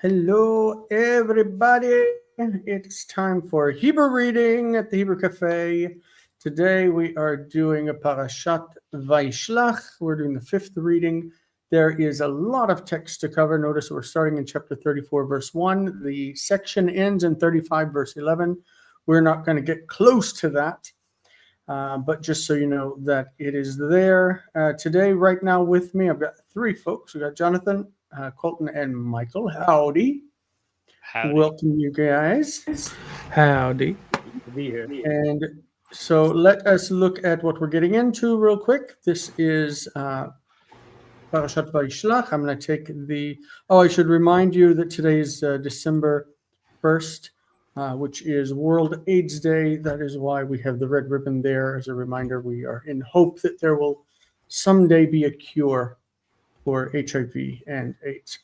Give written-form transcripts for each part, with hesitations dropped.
Hello, everybody. It's time for Hebrew reading at the Hebrew Cafe. Today we are doing a Parashat Vayishlach. We're doing the fifth reading. There is a lot of text to cover. Notice we're starting in chapter 34, verse 1. The section ends in 35, verse 11. We're not going to get close to that, but just so you know that it is there. Today, right now with me, I've got three folks. We've got Jonathan, Colton, and Michael. Howdy. Howdy. Welcome, you guys. Howdy. To be here. And so let us look at what we're getting into real quick. This is Parashat Vayishlach. I'm going to take I should remind you that today is December 1st, which is World AIDS Day. That is why we have the red ribbon there as a reminder. We are in hope that there will someday be a cure for HIV and AIDS.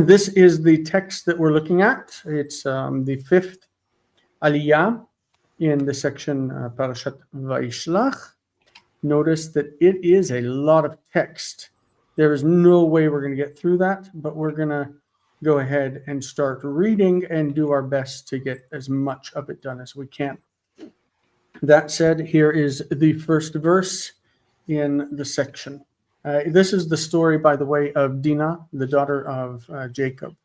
This is the text that we're looking at. It's the fifth aliyah in the section Parashat Vayishlach. Notice that it is a lot of text. There is no way we're going to get through that, but we're going to go ahead and start reading and do our best to get as much of it done as we can. That said, here is the first verse in the section. This is the story, by the way, of Dinah, the daughter of Jacob.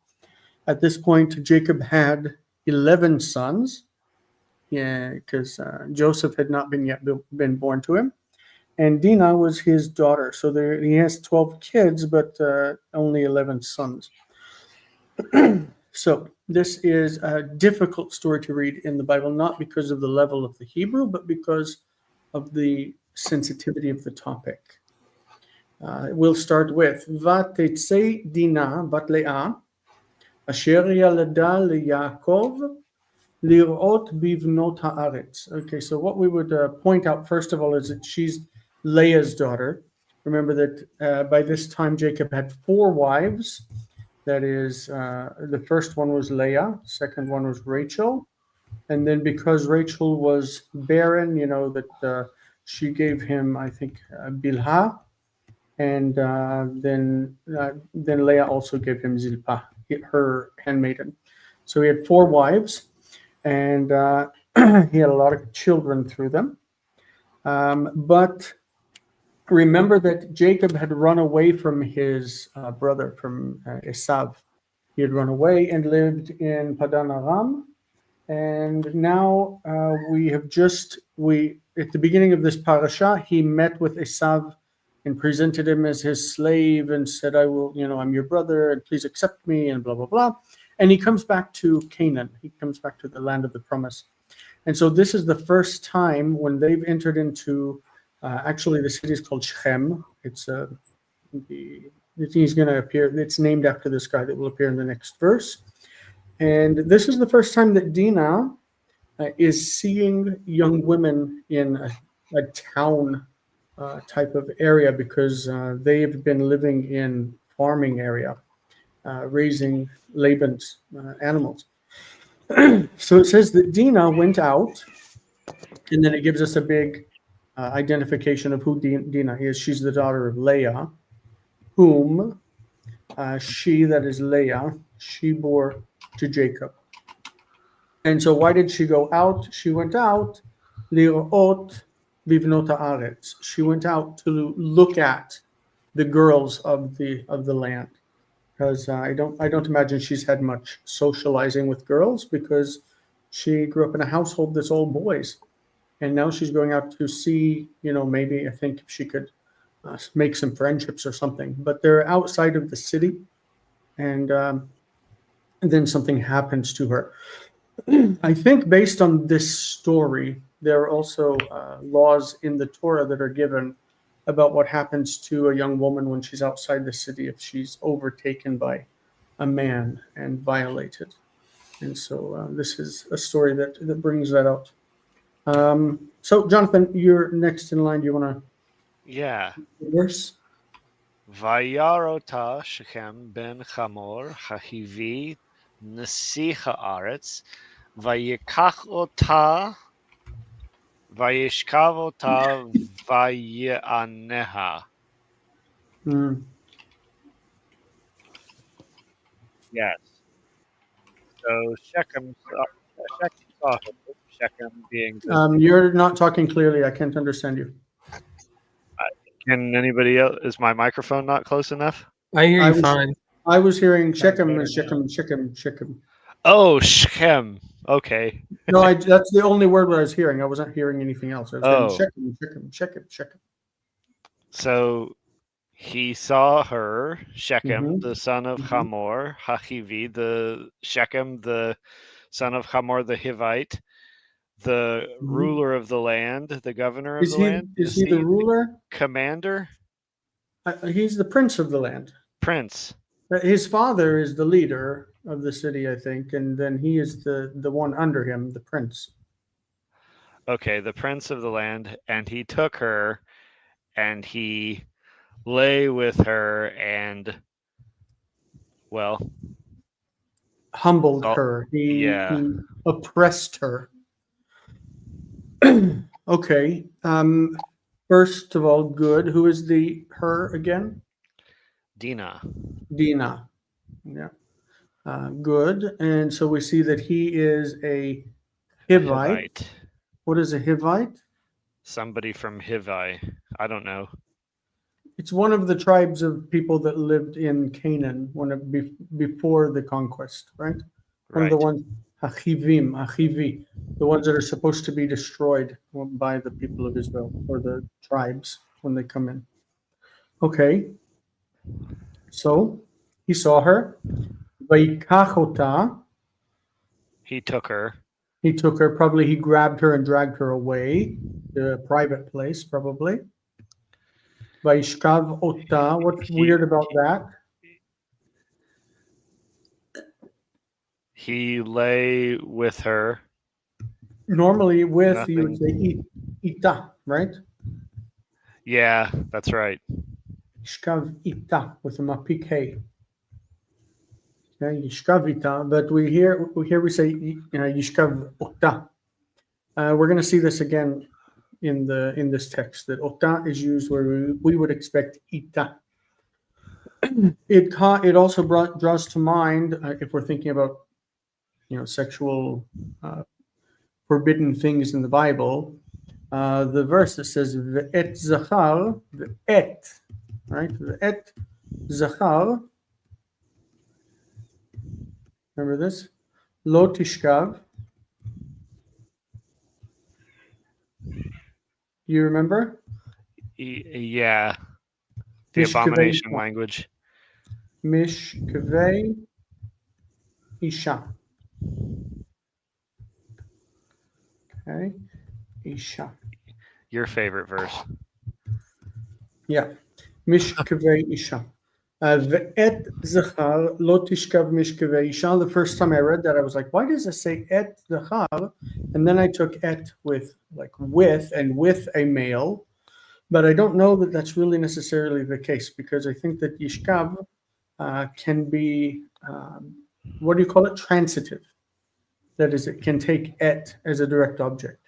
At this point, Jacob had 11 sons, because Joseph had not been born to him, and Dinah was his daughter. So he has 12 kids, but only 11 sons. So this is a difficult story to read in the Bible, not because of the level of the Hebrew, but because of the sensitivity of the topic. We'll start with Vatetzei Dinah bat Leah, asher yalada leYaakov lirot bivnot haaretz. Okay, so what we would point out first of all is that she's Leah's daughter. Remember that by this time Jacob had 4 wives. That is, the first one was Leah, second one was Rachel, and then because Rachel was barren, that she gave him, I think, Bilhah, and then Leah also gave him Zilpah, her handmaiden. So he had 4 wives, and he had a lot of children through them. But remember that Jacob had run away from his brother, from Esav. He had run away and lived in Padan Aram. And now at the beginning of this parashah, he met with Esav and presented him as his slave and said, I'm your brother and please accept me and blah, blah, blah. And he comes back to Canaan. He comes back to the land of the promise. And so this is the first time when they've entered into, actually the city is called Shechem. It's he's going to appear. It's named after this guy that will appear in the next verse. And this is the first time that Dinah is seeing young women in a town type of area, because they've been living in farming area, raising Laban's animals. So it says that Dinah went out, and then it gives us a big identification of who Dinah is. She's the daughter of Leah, whom she, that is Leah, she bore to Jacob. And so why did she go out? She went out, lirot bivnot haaretz. She went out to look at the girls of the land, because I don't imagine she's had much socializing with girls, because she grew up in a household that's all boys, and now she's going out to see, maybe I think if she could make some friendships or something. But they're outside of the city, and then something happens to her. I think based on this story, there are also laws in the Torah that are given about what happens to a young woman when she's outside the city if she's overtaken by a man and violated. And so this is a story that brings that out. So Jonathan, you're next in line. Do you want to? Yeah. Verse? Vayarota Shechem ben Chamor Hahivi Nasi Haaretz Vayikach ota Vayishkav ota Vayaneha. Yes. So Shechem saw her. Shechem being the. You're not talking clearly. I can't understand you. Can anybody else? Is my microphone not close enough? I hear I you was- fine. I was hearing Shechem better and Shechem, Shechem, Shechem. Oh, Shechem. Okay. No, that's the only word that I was hearing. I wasn't hearing anything else. I was hearing Oh. Shechem, Shechem, Shechem, Shechem. So he saw her, Shechem, Mhm. the son of Mhm. Hamor, Hachivi, the Shechem, the son of Hamor the Hivite, the Mhm. ruler of the land, the governor of Is the he land. is he the ruler? Commander? He's the prince of the land. Prince. His father is the leader of the city, I think, and then he is the one under him, the prince. Okay, the prince of the land, and he took her and he lay with her and, well, Humbled Oh, her. yeah. He oppressed her. Okay. First of all, good. Who is the her again? Dinah. Dinah. Yeah. Good. And so we see that he is a Hivite. What is a Hivite? Somebody from Hivi. I don't know. It's one of the tribes of people that lived in Canaan before the conquest, right? One of the ones, Achivi, the ones that are supposed to be destroyed by the people of Israel or the tribes when they come in. Okay, so he saw her. Vayikach He took her. he took her. Probably he grabbed her and dragged her away to a private place. Probably. Vayishkav ota. What's weird about that? He lay with her. Normally, with you would Nothing. say ita, right? Yeah, that's right. Yishkav ita with a mapik hey. Okay, yishkav ita, but we say yishkav ota. We're going to see this again in this text that ota is used where we would expect ita. It also draws to mind if we're thinking about sexual forbidden things in the Bible. The verse that says "Ve'et zachar," ve'et, right? Ve'et zachar. Remember this? Lo tishkav. You remember? Yeah. The Mishkevei abomination isha. language. Mishkevei isha. Okay, isha. Your favorite verse. Yeah, mishkevei isha. Ve'et zachar lo tishkav mishkevei isha. The first time I read that, I was like, why does it say et zachar? And then I took et with a male, but I don't know that that's really necessarily the case because I think that yishkav can be, what do you call it? Transitive. That is, it can take et as a direct object,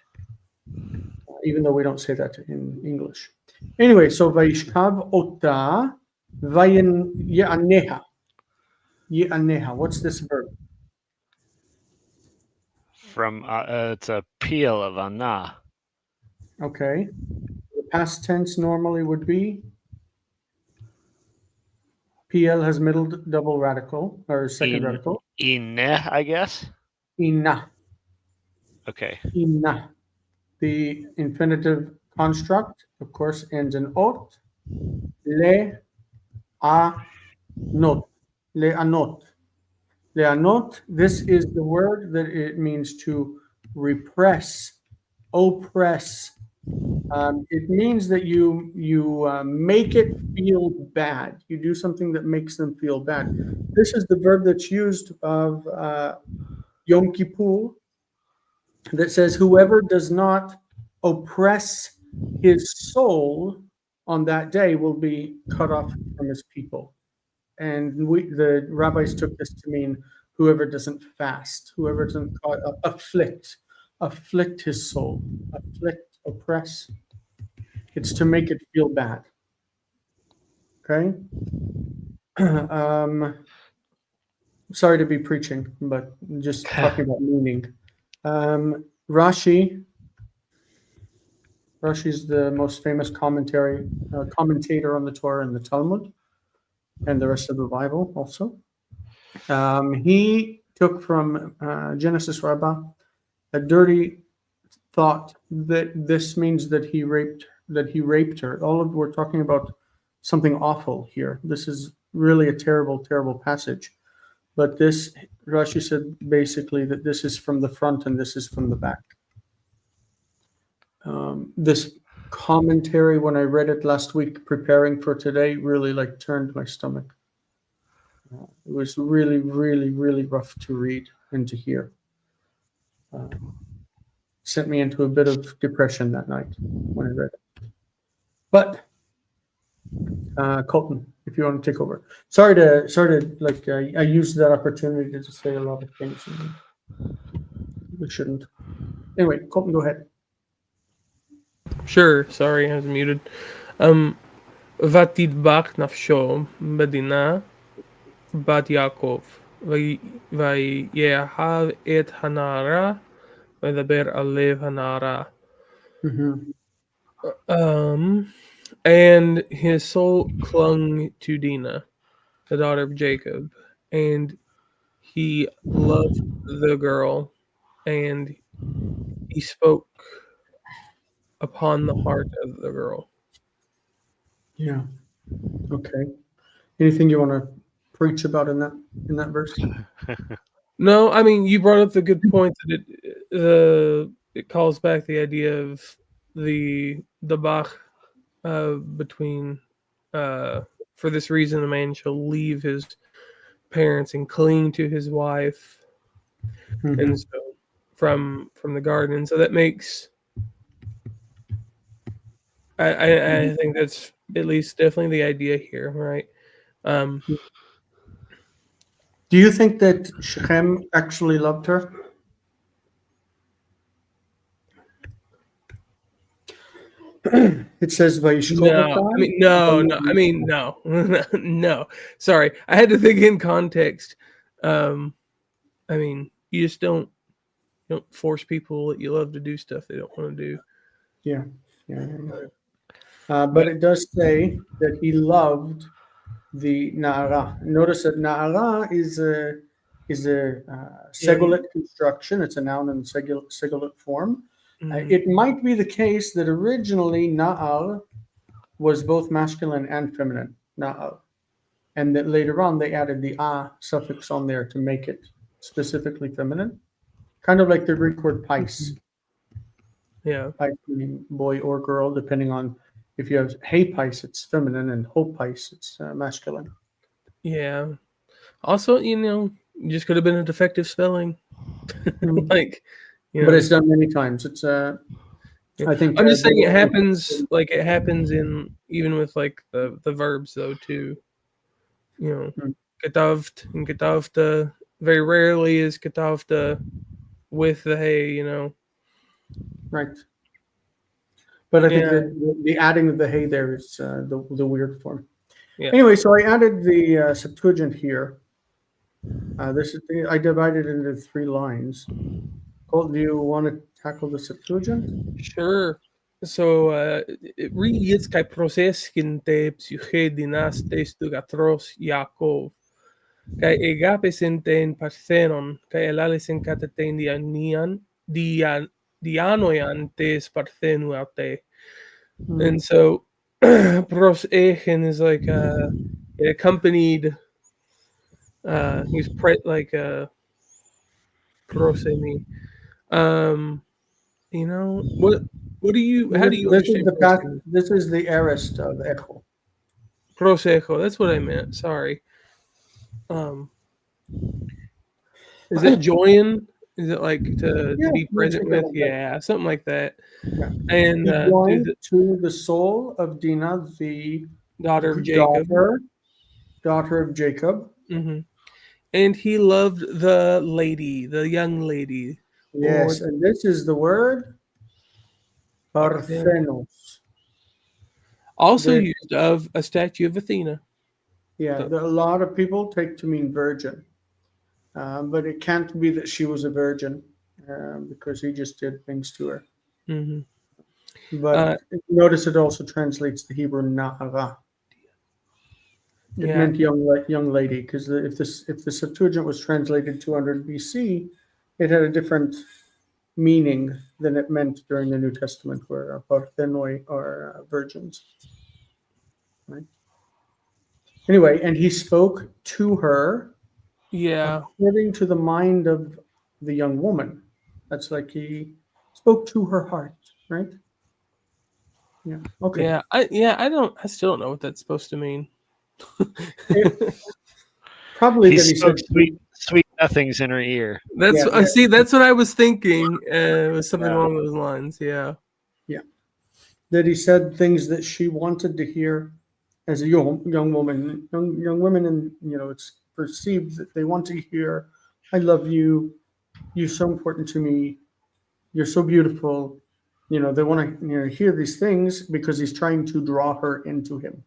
even though we don't say that in English. Anyway, so vayishkav ota vayin ye'aneha. Ye'aneha. What's this verb? From it's a peel of anah. Okay. The past tense normally would be PL has middle double radical or second radical. Ineh, I guess. Ina. Okay. Ina. The infinitive construct, of course, ends in ot. Le a not. Le anot. Le anot. This is the word that it means to repress, oppress. It means that you make it feel bad. You do something that makes them feel bad. This is the verb that's used of Yom Kippur that says, whoever does not oppress his soul on that day will be cut off from his people. And the rabbis took this to mean whoever doesn't fast, whoever doesn't afflict his soul, oppress. It's to make it feel bad. Okay. sorry to be preaching, but just talking about meaning. Rashi is the most famous commentator on the Torah and the Talmud and the rest of the Bible also. He took from Genesis Rabbah a dirty thought that this means that he raped her. We're talking about something awful here. This is really a terrible, terrible passage. But this Rashi said basically that this is from the front and this is from the back. This commentary, when I read it last week, preparing for today, really like turned my stomach. It was really, really, really rough to read and to hear. Sent me into a bit of depression that night when I read it. But Colton, if you want to take over. Sorry to like I used that opportunity to say a lot of things. We shouldn't. Anyway, Colton, go ahead. Sure, sorry, I was muted. ותדבק נפשו בדינה בת יעקב, ויאהב את הנערה, וידבר על לב הנערה. And his soul clung to Dinah, the daughter of Jacob, and he loved the girl, and he spoke upon the heart of the girl. Yeah. Okay. Anything you want to preach about in that verse? No, I mean you brought up the good point that it calls back the idea of the Bach between for this reason a man shall leave his parents and cling to his wife, and so from the garden. So that makes I think that's at least definitely the idea here, right? Do you think that Shechem actually loved her? It says Vayishkov. No. Sorry, I had to think in context. I mean, you just don't force people that you love to do stuff they don't want to do. Yeah. But it does say that he loved the Na'ara. Notice that Na'ara is a segulate construction. It's a noun in segulate form. It might be the case that originally Na'al was both masculine and feminine, Na'al, and that later on they added the A suffix on there to make it specifically feminine, kind of like the Greek word pais. Yeah, Pais meaning boy or girl, depending on if you have hey pais, it's feminine, and ho pais, it's masculine. Yeah. Also, just could have been a defective spelling. Like, but it's done many times. It's I think I'm just saying it happens. Like it happens in even with like the verbs though too. Getavt and getavta very rarely is getavta with the hey. Right. But I think the adding of the hey there is the weird form. Yeah. Anyway, so I added the Septuagint here. I divided it into 3 lines. Colt, do you want to tackle the Septuagint? Sure. So it reads kai proseskinte psyche dinastes tugatros Yaakov. Kai egapesenten parthenon kai elalesen kataten dianoiantes parthenuate. And so pros echen is like it accompanied he's like prosemi. What do you understand? This is the aorist of echo. Prosecho, that's what I meant. Sorry. Is it join? Is it like to be present with? Yeah, something like that. Yeah. And to the soul of Dinah, the daughter of Jacob. Daughter of Jacob. Mm-hmm. And he loved the young lady. Yes, and this is the word Parthenos. Also used of a statue of Athena. Yeah, a lot of people take to mean virgin. but it can't be that she was a virgin because he just did things to her. Hmm. But notice it also translates the Hebrew na'ara. It Yeah. meant young lady, because if the Septuagint was translated 200 BC, it had a different meaning than it meant during the New Testament, where parthenoi are virgins. Right. Anyway, and he spoke to her Yeah. according to the mind of the young woman. That's like he spoke to her heart, right? Yeah. Okay. Yeah. I still don't know what that's supposed to mean. Probably He that he spoke said sweet nothings in her ear. That's Yeah. see. That's what I was thinking. It was something Yeah. along those lines. Yeah. that he said things that she wanted to hear as a young woman. Young women, and it's perceived that they want to hear, "I love you. You're so important to me. You're so beautiful." They want to hear these things because he's trying to draw her into him,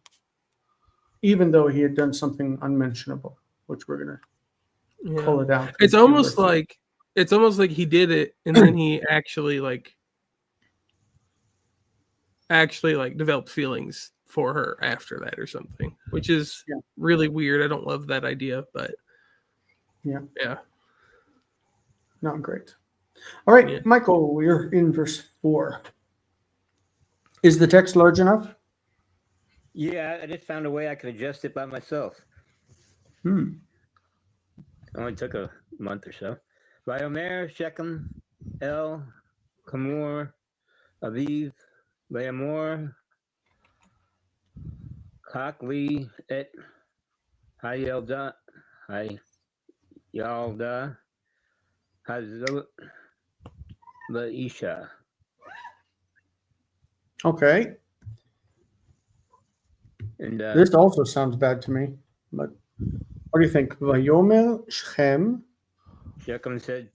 even though he had done something unmentionable, which we're gonna Yeah. call it out. It's almost like he did it and then he actually developed feelings for her after that or something, which is Yeah. really weird. I don't love that idea, but Yeah. Yeah. Not great. All right, Yeah. Michael, we're in verse 4. Is the text large enough? Yeah, I just found a way I could adjust it by myself. Hmm. It only took a month or so. Vayomer Shechem El Kamor Aviv Vayamor Kakli Et Hayelda Hayalda Hazot Laisha. Okay. And This also sounds bad to me, but what do you think? Vayomer Shechem Shechem said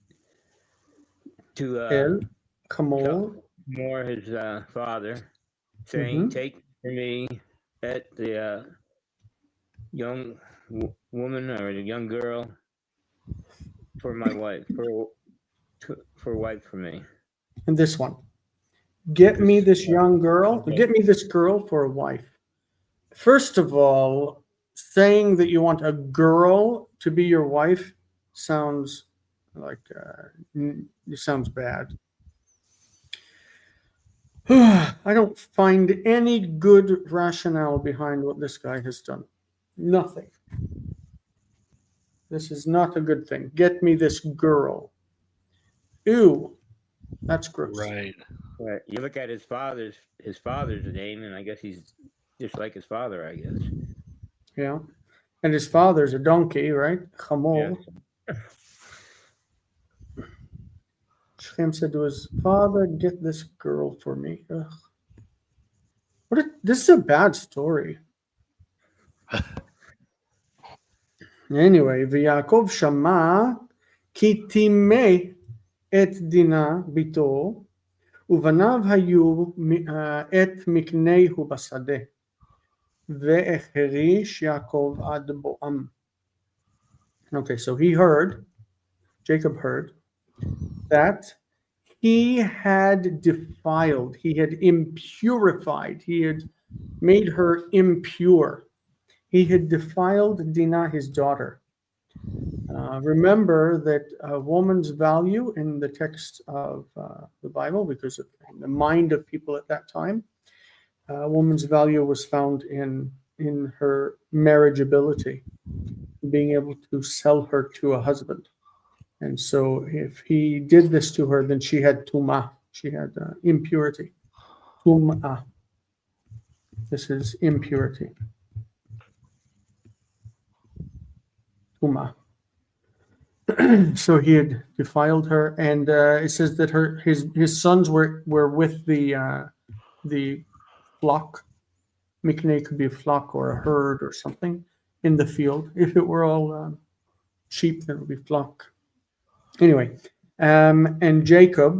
to El Kamol. More his father, saying, Mhm. "Take for me at the young woman or the young girl for my wife, for wife for me." And this one. Get me this young girl. Get me this girl for a wife. First of all, saying that you want a girl to be your wife sounds like it sounds bad. I don't find any good rationale behind what this guy has done. Nothing. This is not a good thing. Get me this girl. Ew, that's gross. Right. Right. You look at his father's name, and I guess he's just like his father. I guess. Yeah. And his father's a donkey, right? Chamol. Shem said to his father, "Get this girl for me." Ugh. This is a bad story. Anyway, ויעקב שמע כי טימא את דינה ביתו, ובניו היו את מקנהו בשדה, והחריש יעקב עד בואם. Okay, so Jacob heard, that he had defiled, he had impurified, he had made her impure. He had defiled Dinah, his daughter. Remember that a woman's value in the text of the Bible, because of the mind of people at that time, a woman's value was found in her marriageability, being able to sell her to a husband. And so if he did this to her, then she had tumah, she had impurity. Tumah. This is impurity. Tumah. So he had defiled her, and it says that his sons were with the flock. Mikne could be a flock or a herd or something in the field. If it were all sheep, then it would be flock. Anyway, and Jacob,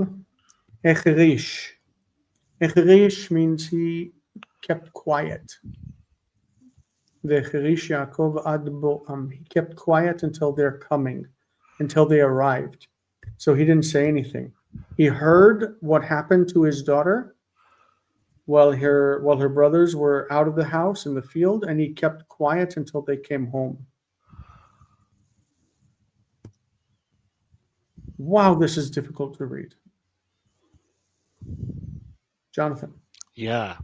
echerish. Echerish means he kept quiet. Vecherish Yaakov ad boam. He kept quiet until their coming. until they arrived. So he didn't say anything. He heard what happened to his daughter while her brothers were out of the house in the field, and he kept quiet until they came home. Wow, this is difficult to read. Jonathan, Yeah.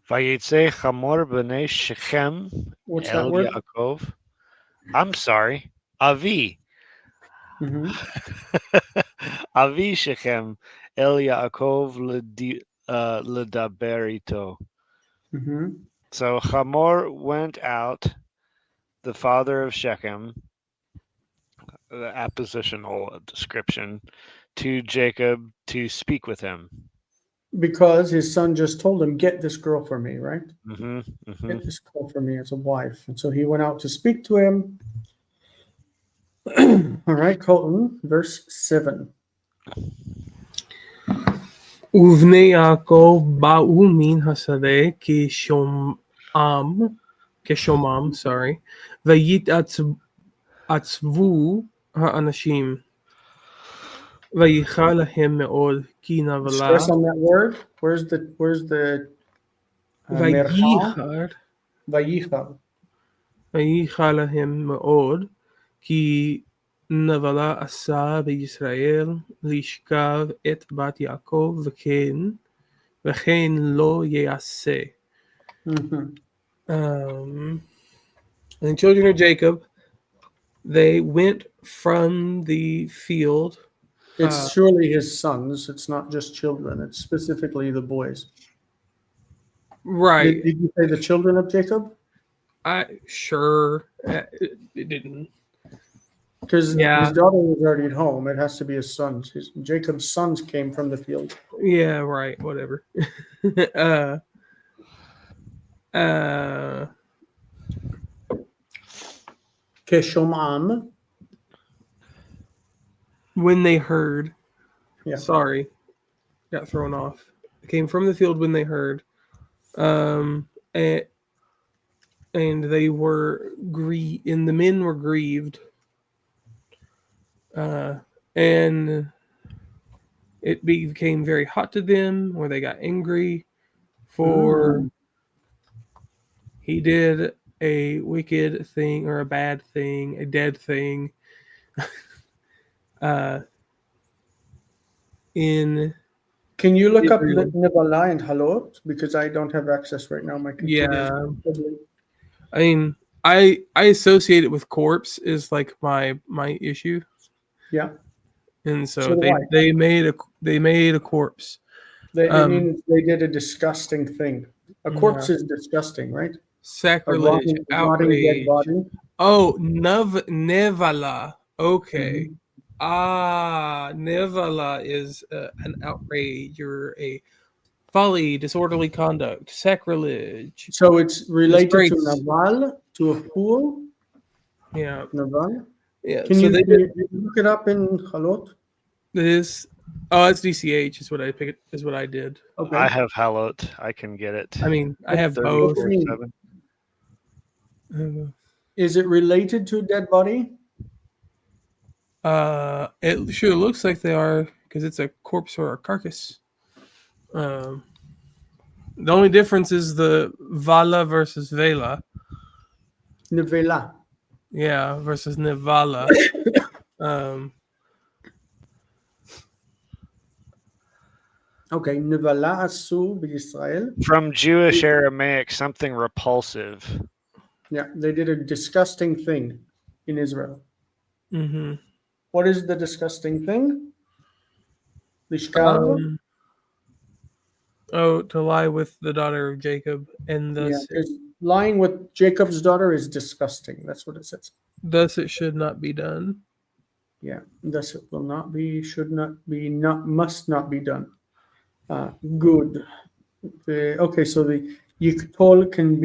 Vayetze Chamor b'nei Shechem what's that el word? Yaakov. I'm sorry. Avi. Mhm. Avi Shechem el Yaakov ledaber ito. Mhm. So Hamor went out, the father of Shechem, the appositional description, to Jacob to speak with him. Because his son just told him, "Get this girl for me," right? Mm-hmm, mm-hmm. Get this girl for me as a wife. And so he went out to speak to him. All right, Colton, verse 7. ובני יעקב באו מן השדה כשומם, ויתעצבו האנשים, ויחל להם מאוד, כי נבלה, Stress on that word. Where's the mercha? ויחר, Vayichar. ויחל להם מאוד, כי נבלה עשה בישראל לשכב את בת יעקב, וכן לא יעשה. Mhm. And the children of Jacob, they went from the field. It's surely his sons. It's not just children. It's specifically the boys. Right. Did you say the children of Jacob? It didn't. Because Yeah. his daughter was already at home. It has to be his sons. Jacob's sons came from the field. Yeah, right. Whatever. Keshomam. When they heard. Yeah. Sorry, got thrown off. They came from the field when they heard. And they were and the men were grieved. And it became very hot to them, or they got angry, for he did a wicked thing, or a bad thing, a dead thing. Can you look Israel. up Nebalah and Halot? Because I don't have access right now. My computer. Yeah. I mean, I associate it with corpse is like my issue. Yeah. And so So do I. they made a corpse. It means they did a disgusting thing. A corpse Yeah. is disgusting, right? A Sacrilege, rotting dead outrage. body. Oh, nevala. Okay. Nevala is an outrage or a folly, disorderly conduct, sacrilege. So it's related to Disgrace. Naval, to a fool. Yeah. Naval. Yeah. Can So you they did look it up in Halot? this. Oh, it's DCH is what I picked. Is what I did. Okay. I have Halot. I can get it. I mean, I have both. 34:7. Is it related to a dead body? It sure looks like they are because it's a corpse or a carcass. The only difference is the Vala versus Vela. Nevela. Yeah, versus Nevala. Okay. Nevala asu b'Yisrael. From Jewish Aramaic, something repulsive. Yeah, they did a disgusting thing in Israel. Mm-hmm. What is the disgusting thing? Lishkav? To lie with the daughter of Jacob, and Yeah, thus, 'cause lying with Jacob's daughter is disgusting. That's what it says. thus it should not be done. Yeah, thus it will not be, should not be, must not be done. Good. Okay, so the yiktol can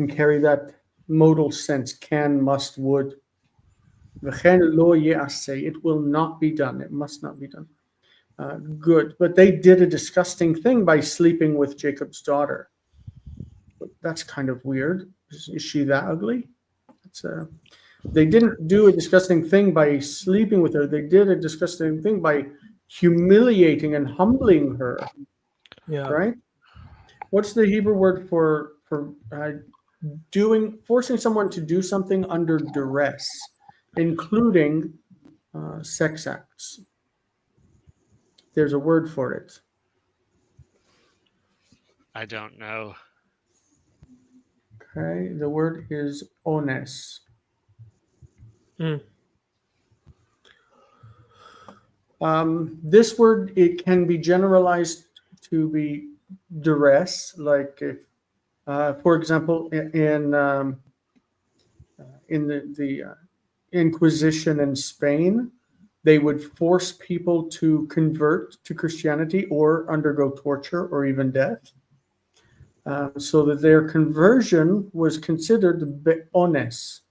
carry that modal sense: can, must, would. V'chen lo ye'aseh. It will not be done. It must not be done. Good, but they did a disgusting thing by sleeping with Jacob's daughter. That's kind of weird. Is she that ugly? They didn't do a disgusting thing by sleeping with her. They did a disgusting thing by humiliating and humbling her. Yeah. Right? What's the Hebrew word for forcing someone to do something under duress, including sex acts? There's a word for it. I don't know. Okay, the word is ones. Mm. This word, it can be generalized to be duress, like if, for example, in the Inquisition in Spain, they would force people to convert to Christianity or undergo torture or even death, so that their conversion was considered beones,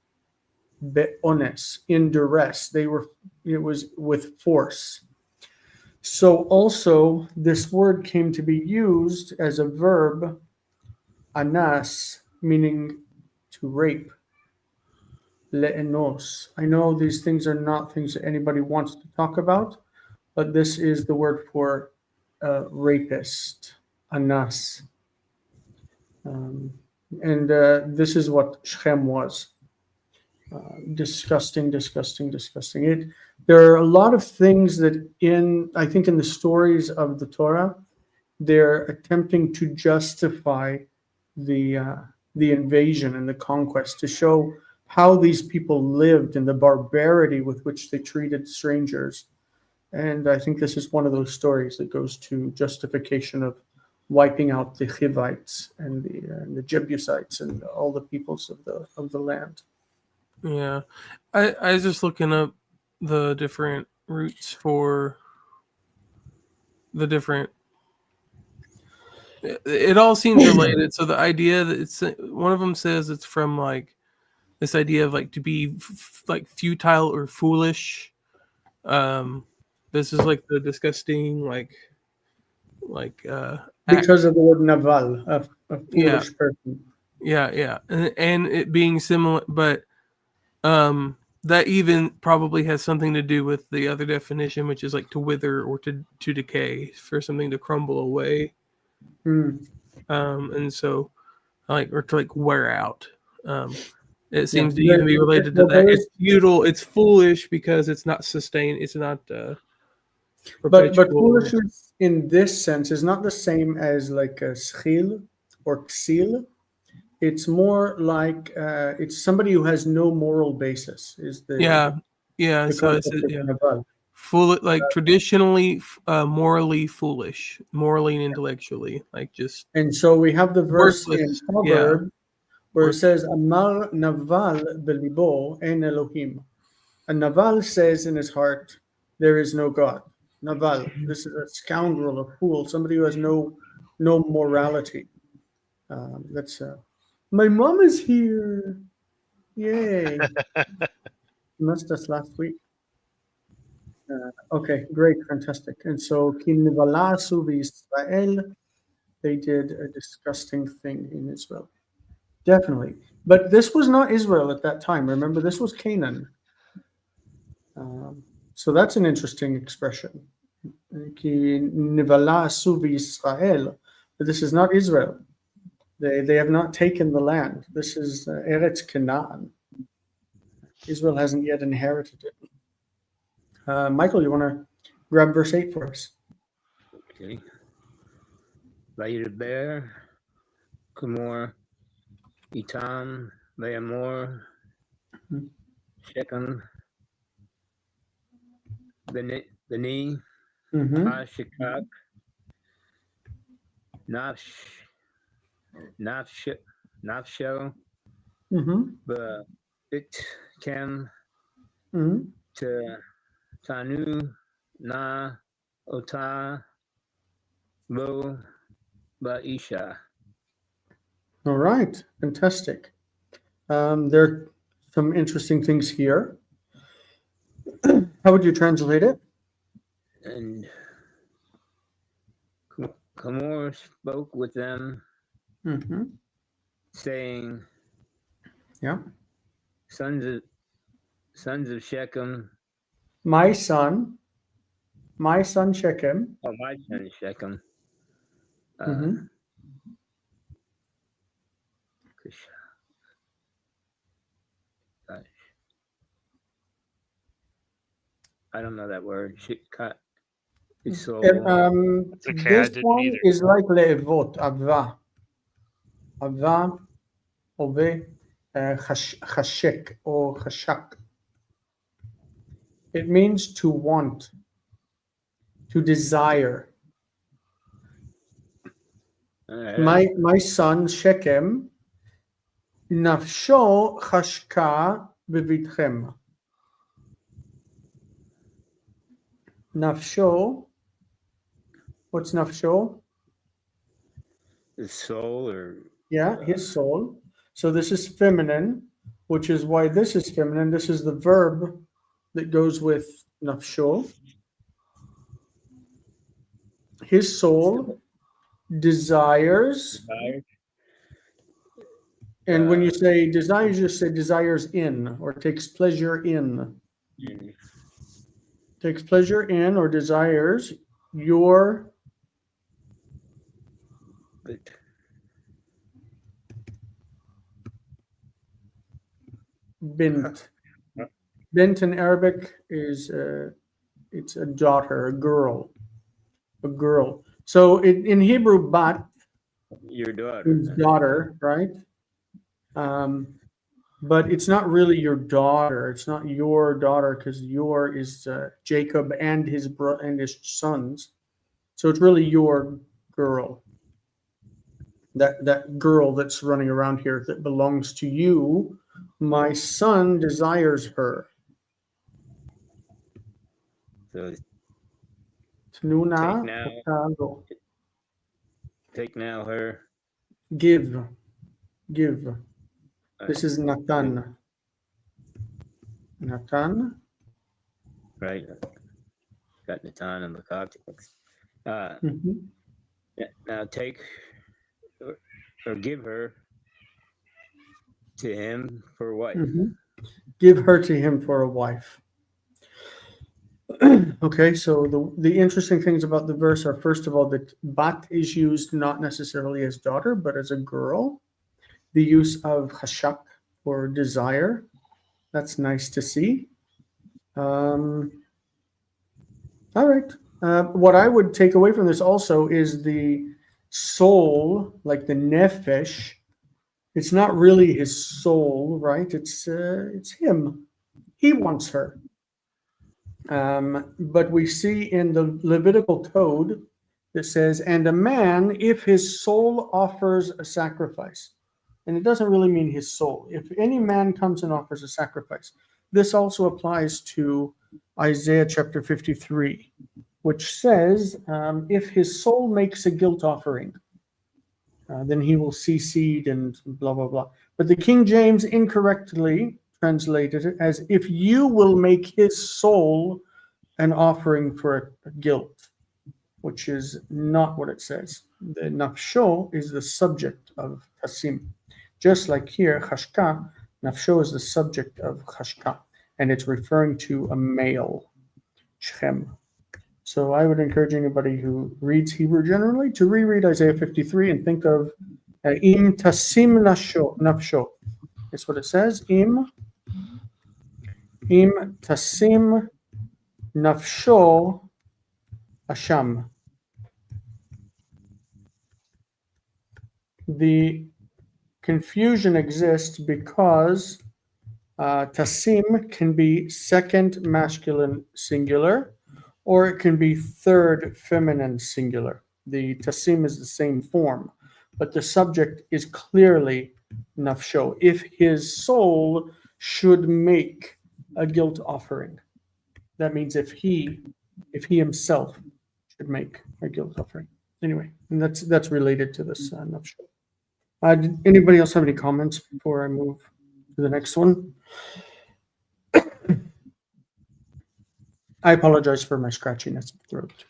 in duress. It was with force. So also this word came to be used as a verb, anas, meaning to rape. Le'enos. I know these things are not things that anybody wants to talk about, but this is the word for rapist, anas. And this is what Shem was. Disgusting, disgusting, disgusting. There are a lot of things that I think in the stories of the Torah, they're attempting to justify the invasion and the conquest, to show how these people lived and the barbarity with which they treated strangers. And I think this is one of those stories that goes to justification of wiping out the Hivites and the Jebusites and all the peoples of the land. Yeah. I was just looking up the different roots for the different. It all seems related. So the idea that it's one of them says it's from like this idea of like to be like futile or foolish. This is like the disgusting like Because of the word naval, a foolish person. yeah, and it being similar, but that even probably has something to do with the other definition, which is like to wither or to decay, for something to crumble away. And so like, or to like wear out. It seems to even be related to that. It's futile, it's foolish because it's not sustained, it's not But perpetual. foolishness in this sense is not the same as like a schil or ksil. It's more like it's somebody who has no moral basis. Is the yeah. the So it's concept of naval. full, like traditionally morally foolish, morally and intellectually, like just. And so we have the verse in Worthless, Proverbs where it says, "Amar naval belibo en Elohim." A naval says in his heart, "There is no God." Naval. This is a scoundrel, a fool, somebody who has no morality. That's my mom is here. Yay! Missed us last week. Okay, great, fantastic. And so Kinivalasu Israel, they did a disgusting thing in Israel. Definitely. But this was not Israel at that time. Remember, this was Canaan. So that's an interesting expression. Kinivalasu Israel. But this is not Israel. They have not taken the land. This is Eretz Canaan. Israel hasn't yet inherited it. Michael, you want to grab verse 8 for us? Okay. Vayidaber, Kumor, Itam, Vayamor, Shechem, Beni, Hashikak, Nafsho, Bitkem, Tanu, Na, Ota, Lo, Baisha. All right, fantastic. There are some interesting things here. How would you translate it? And Kamor spoke with them, saying, Yeah. Sons sons of Shechem. My son Shechem. Oh, my son Shechem. Mhm. Gosh. I don't know that word. His soul. It's okay. I This didn't one either. is like le'evot, avva, ove, chashek or chashak. It means to want, to desire. All right. My son Shechem, nafsho chashka bevitchem. Nafsho, what's nafsho? His soul, or Yeah, his soul. So this is feminine, which is why this is feminine. This is the verb that goes with nafsho. His soul desires, desire. and when you say desires, you just say desires in or takes pleasure in. Mm. Takes pleasure in or desires your But bint. Bint in Arabic is it's a daughter, a girl. So in Hebrew, bat your daughter. means daughter, right? But it's not really your daughter. It's not your daughter because your is Jacob and his sons. So it's really your girl. That girl that's running around here that belongs to you. My son desires her. So Tnuna, take now her. give. This is Natan. Natan. Right. Got Natan in the context. Mhm. Now take or give her to him for wife. Mhm. Give her to him for a wife. Okay, so the interesting things about the verse are, first of all, that bat is used not necessarily as daughter, but as a girl. The use of chashak or desire. That's nice to see. All right. What I would take away from this also is the soul, like the nefesh. It's not really his soul, right? It's him. He wants her. But we see in the Levitical code that says, and a man, if his soul offers a sacrifice, and it doesn't really mean his soul. If any man comes and offers a sacrifice, this also applies to Isaiah chapter 53, which says, if his soul makes a guilt offering, then he will see seed and blah, blah, blah. But the King James incorrectly translated it as, if you will make his soul an offering for a guilt, which is not what it says. The nafsho is the subject of tasim. Just like here, chashka, nafsho is the subject of chashka, and it's referring to a male, shchem. So I would encourage anybody who reads Hebrew generally to reread Isaiah 53 and think of im tasim nafsho. That's what it says. Im tasim nafsho asham. The confusion exists because tasim can be second masculine singular, or it can be third feminine singular. The tasim is the same form, but the subject is clearly nafsho. If his soul should make a guilt offering, that means if he himself should make a guilt offering. Anyway, and that's related to this nafsho. Did anybody else have any comments before I move to the next one? I apologize for my scratchiness of throat.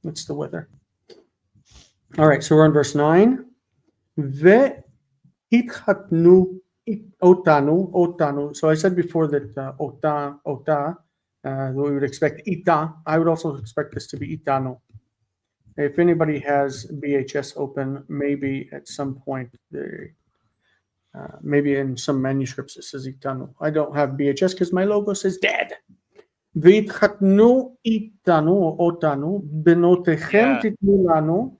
It's the weather. All right, so we're on verse 9. Ve'itchatnu otanu. So I said before that ota, we would expect ita. I would also expect this to be itanu. If anybody has BHS open, maybe at some point, maybe in some manuscripts it says itanu. I don't have BHS because my logo says dad. V'itchatnu itanu or otanu benotechem Yeah. titnu lanu.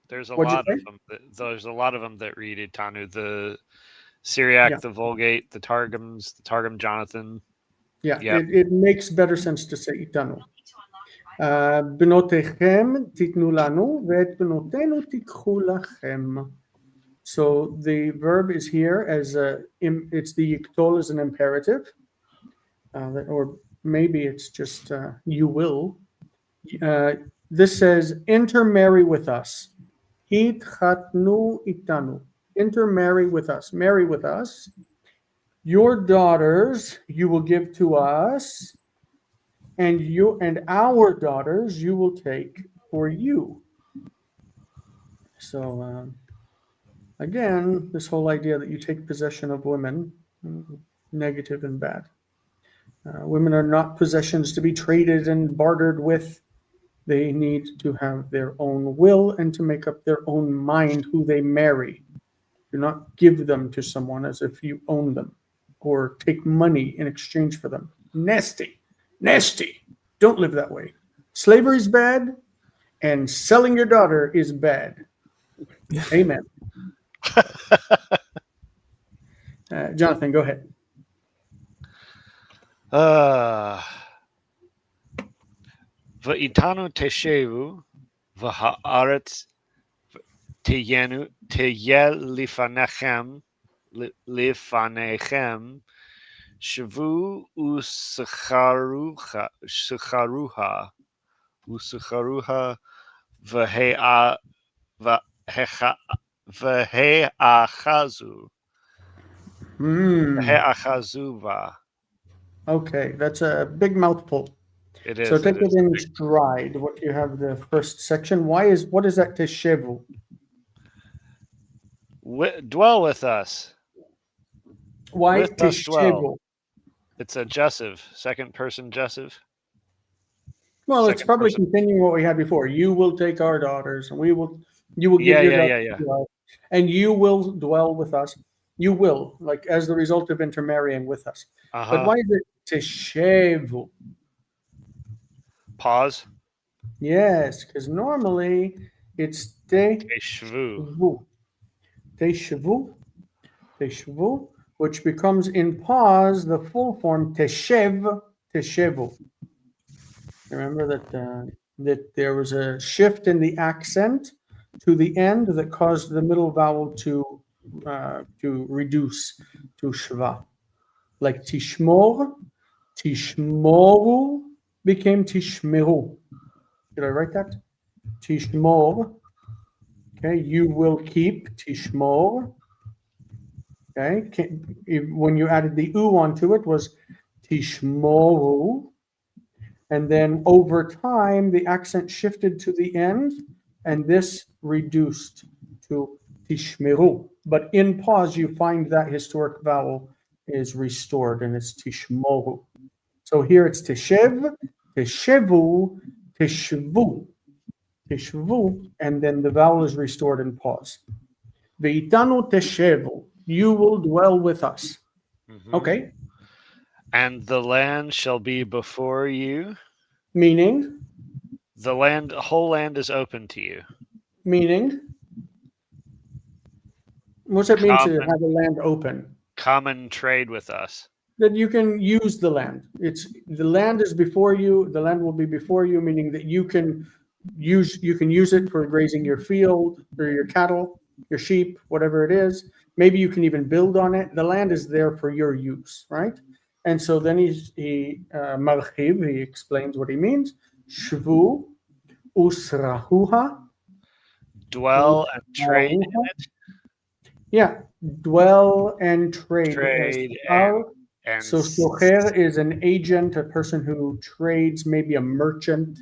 There's a What'd you lot say? of them. There's a lot of them that read Itanu. The Syriac, Yeah. the Vulgate, the Targums, the Targum Jonathan. Yeah, Yep. it makes better sense to say itanu. Benotechem titnu lanu ve'et benotenu tikchu lachem. So the verb is here as it's the yiktol as an imperative, or maybe it's just you will. This says intermarry with us. Hitchatnu itanu. Intermarry with us. Marry with us. Your daughters you will give to us, and our daughters you will take for you. So again, this whole idea that you take possession of women, negative and bad. Women are not possessions to be traded and bartered with. They need to have their own will and to make up their own mind who they marry. Do not give them to someone as if you own them or take money in exchange for them. Nasty. Nasty. Don't live that way. Slavery is bad, and selling your daughter is bad. Amen. Jonathan, go ahead. V'itanu teshevu v'ha'aretz teyenu lifanechem shavu usacharuha v'he'achazu He'achazuva. Okay, that's a big mouthful. It is. So take it is. in stride. What you have the first section. What is that teshevu? Dwell with us. Why With us dwell. teshevu? It's a gessive, second person gessive. Well, it's Second probably person. continuing what we had before. You will take our daughters, and you will give your daughters to us, and you will dwell with us. You will, like as the result of intermarrying with us. But why is it teshevu? Pause. Yes, because normally it's Teshvu. Teshevu, which becomes in pause the full form teshevu. Remember that there was a shift in the accent to the end that caused the middle vowel to reduce to shva. Like tishmor, tishmoru became tishmeru. Did I write that? Tishmor. Okay, you will keep tishmor. Okay, when you added the u onto it was tishmoru. And then over time, the accent shifted to the end, and this reduced to tishmeru. But in pause, you find that historic vowel is restored, and it's tishmoru. So here it's teshev, teshevu, teshvu, teshvu, and then the vowel is restored in pause. Veitanu teshevu, you will dwell with us. Mm-hmm. Okay. And the land shall be before you. Meaning? The whole land is open to you. Meaning? What's it mean to have a land open? Come and trade with us. That you can use the land. The land is before you. The land will be before you, meaning that you can use it for grazing your field or your cattle, your sheep, whatever it is. Maybe you can even build on it. The land is there for your use, right? And so then he explains what he means. Shvu usrahuha. Dwell and trade in it. Yeah, dwell and trade. Trade and so socher is an agent, a person who trades, maybe a merchant.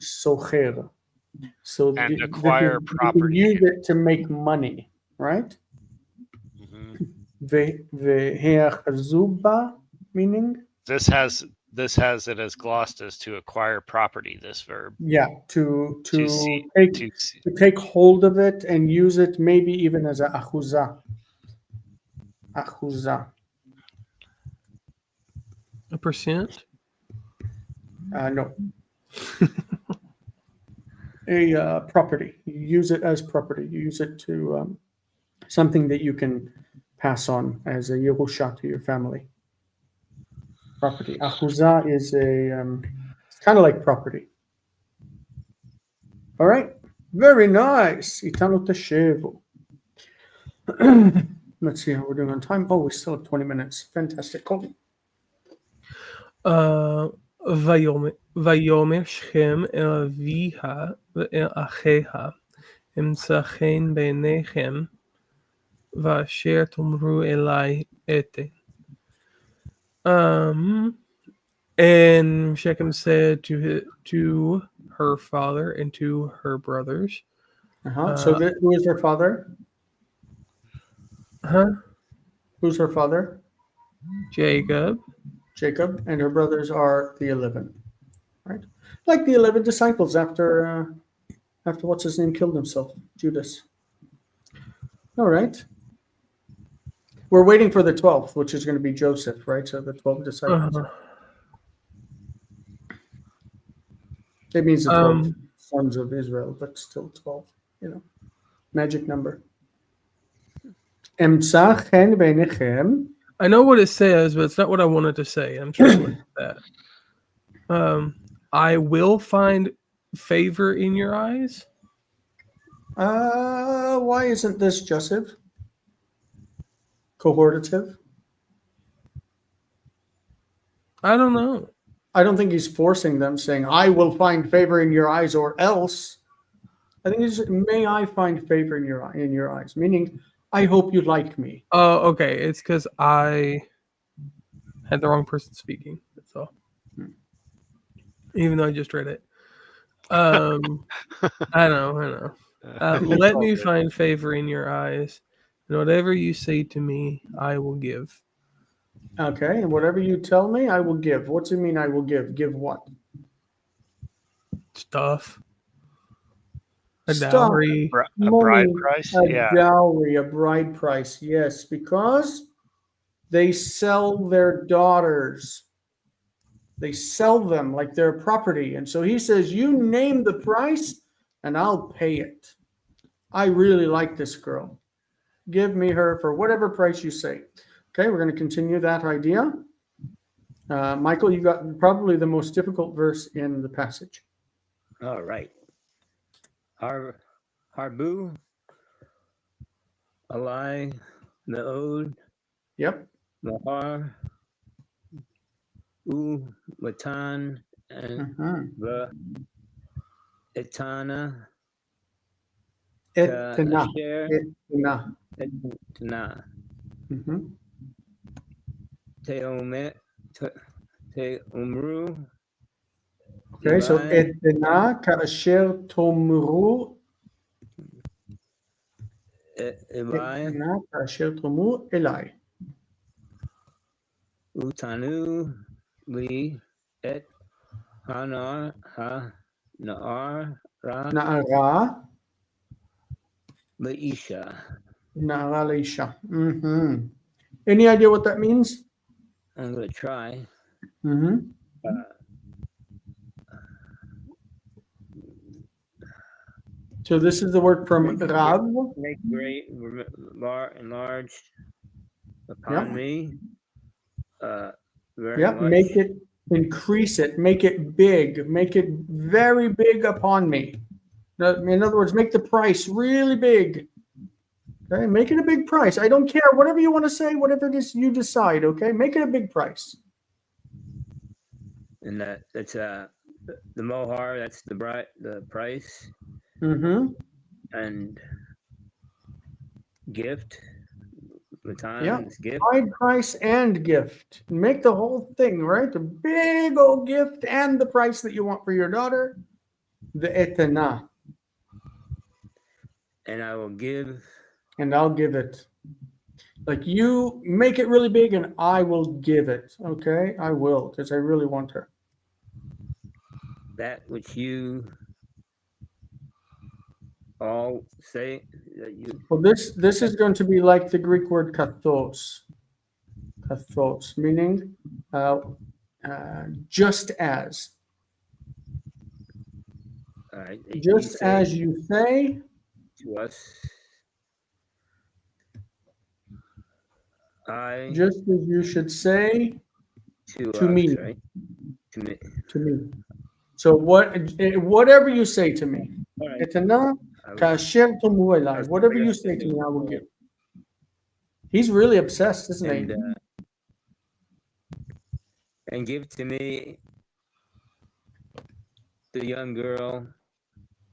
Socher. So and acquire property. You can use it to make money, right? Mm-hmm. והאחזו בה, meaning? This has it as glossed as to acquire property, this verb. Yeah, to see- take to see- to take hold of it and use it maybe even as a achuza. Achuza. A percent? No. A property. You use it as property. You use it to something that you can pass on as a yerusha to your family. Property. Achuza is it's kind of like property. All right. Very nice. Itanu teshevu. Let's see how we're doing on time. Oh, we still have 20 minutes. Fantastic. Cool. ויאמר שכם אל אביה ואל אחיה אמצא חן בעיניכם ואשר תאמרו אלי אתן. And Shechem said to her father and to her brothers. So who is her father? Who's her father? Jacob. Jacob, and her brothers are the 11, right? Like the 11 disciples after what's his name killed himself, Judas. All right. We're waiting for the 12th, which is going to be Joseph, right? So the 12 disciples. It means the 12 sons of Israel, but still 12, magic number. Emsa chen beinechem. I know what it says, but it's not what I wanted to say. I'm trying to look at that. I will find favor in your eyes. Why isn't this Joseph? Cohortative? I don't know. I don't think he's forcing them, saying, I will find favor in your eyes or else. I think he's, may I find favor in your eyes, meaning, I hope you like me. Oh, okay. It's because I had the wrong person speaking. That's all. Even though I just read it. I know. Let me find favor in your eyes, and whatever you say to me, I will give. Okay, and whatever you tell me, I will give. What's it mean I will give? Give what? Stuff. A Stuff. dowry. A bride price? A dowry, a bride price, yes, because they sell their daughters. They sell them like their property. And so he says, you name the price and I'll pay it. I really like this girl. Give me her for whatever price you say. Okay, we're going to continue that idea. Michael, you got probably the most difficult verse in the passage. All right. Harbu, Alai, Meod. Yep. Mahar, Matan, and the Etana. Etana. Etana. Teomru. Okay, so Etana Kaasher Tomru. Etana Kaasher Tomru Elai. Utanu li et hanar ha Na'ara leisha. Na'ara leisha. Any idea what that means? I'm going to try. So this is the word from Rav. Make great, enlarged upon me. Very much. Make it, increase it, make it big, make it very big upon me. In other words, make the price really big. Okay, make it a big price. I don't care, whatever you want to say, whatever it is you decide. Okay, make it a big price. And that's the mohar. That's the price. And gift. Gift. Bride price and gift. Make the whole thing, right? A big old gift and the price that you want for your daughter. The etana. And I will give. And I'll give it. Like you make it really big and I will give it. Okay, I will because I really want her. that which you all say that you. Well, this is going to be like the Greek word kathos. Kathos, meaning just as. All right. Just as you say to us, I just as you should say to to us, me. right? To me. To me. So whatever you say to me. All right. Etana kasher tomu elai. Whatever you say to me, I will give. He's really obsessed, isn't he? And give to me the young girl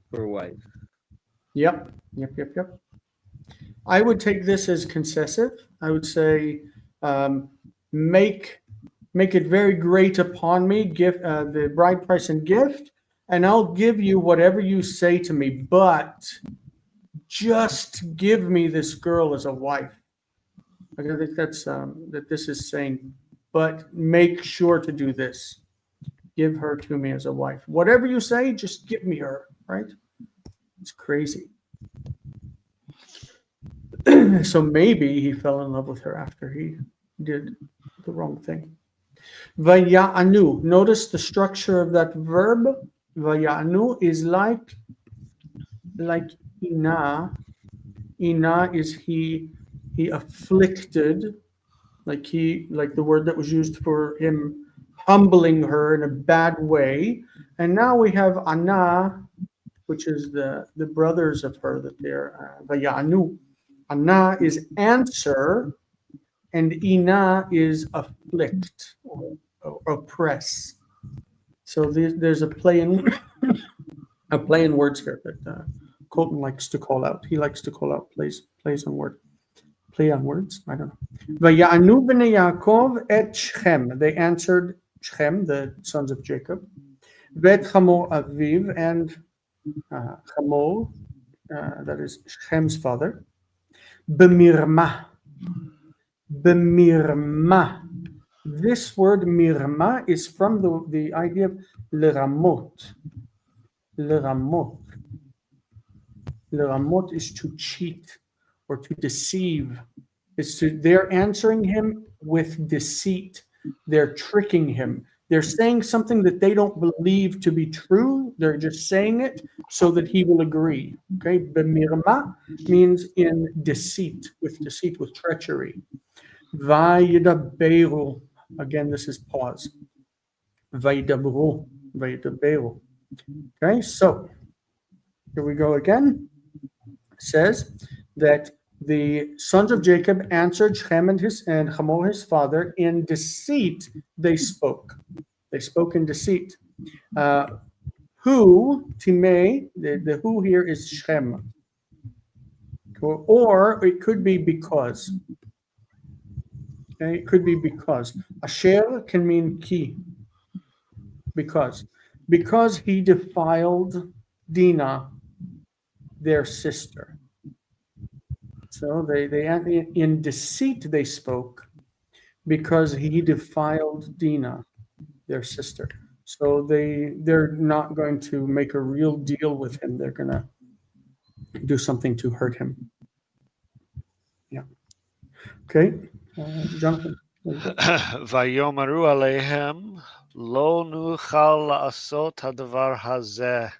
for wife. Yep. I would take this as concessive. I would say, make it very great upon me. Give the bride price and gift, and I'll give you whatever you say to me. But just give me this girl as a wife. I think that's that this is saying. But make sure to do this. Give her to me as a wife. Whatever you say, just give me her. Right? It's crazy. So maybe he fell in love with her after he did the wrong thing. Vaya'anu. Notice the structure of that verb. Vaya'anu is like ina. Ina is he afflicted, like the word that was used for him humbling her in a bad way. And now we have ana, which is the brothers of her that they're Vaya'anu. Ana is answer, and ina is afflict or oppress. So there's a play in words here that Colton likes to call out. He likes to call out plays on words. Play on words. I don't know. Vaya'anu b'nei Yaakov et Shechem. They answered Shechem, the sons of Jacob, vet Hamor Aviv, and Hamor, that is Shechem's father. B'mirma. This word mirma is from the idea of leramot. Leramot is to cheat or to deceive. They're answering him with deceit. They're tricking him. They're saying something that they don't believe to be true. They're just saying it so that he will agree. Okay, b'mirma means in deceit, with treachery. Vayidaberu. Again, this is pause. Vayidaberu. Okay, so here we go again. It says that the sons of Jacob answered Shem and Hamor his father in deceit. They spoke. They spoke in deceit. Who Timei? The who here is Shem, or it could be because. Okay, it could be because. Asher can mean ki. Because he defiled Dinah, their sister. So they in deceit they spoke because he defiled Dinah, their sister. So they're not going to make a real deal with him. They're going to do something to hurt him. Yeah. Okay, Jonathan. Vayomaru alehem lo nuchal la'asot hadavar hazeh